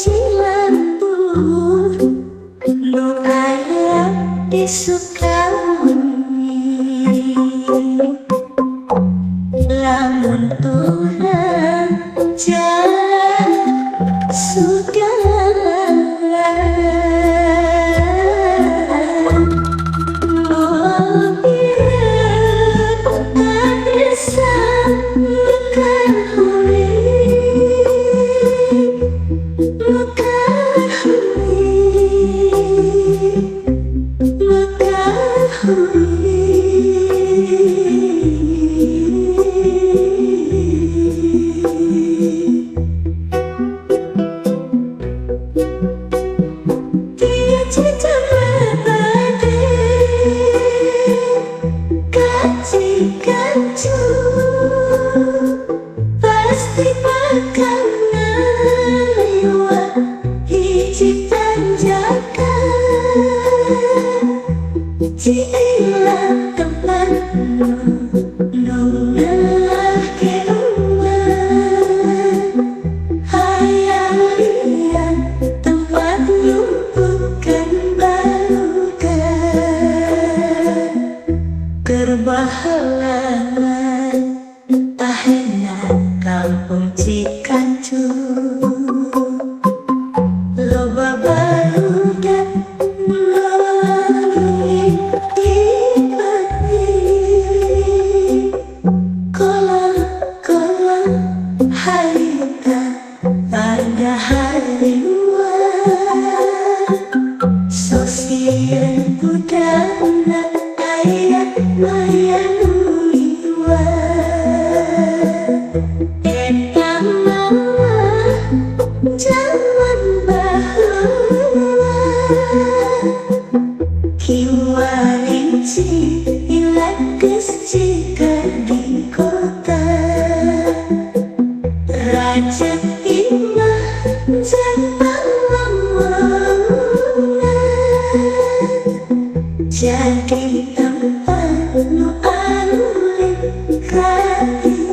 lampu nu aya di Sukabumi, lamun turang jalan sugalan mobil kadesa bukan huri. Pasti bakal ngaliwat hiji tanjakan, cilah tempat nu ngelake umat, hayang liat tempat lumpuhkan balukan, kerbahalangan tahena kampung Cikancu. Loba barudak melalui dipati, kolam-kolam harita pada hari luar, sosial budaya ayat mayan zaman bahula kiwalinci ilakes jika di kota raja imah jepang lamongan, jadi tempat nu anulit katina.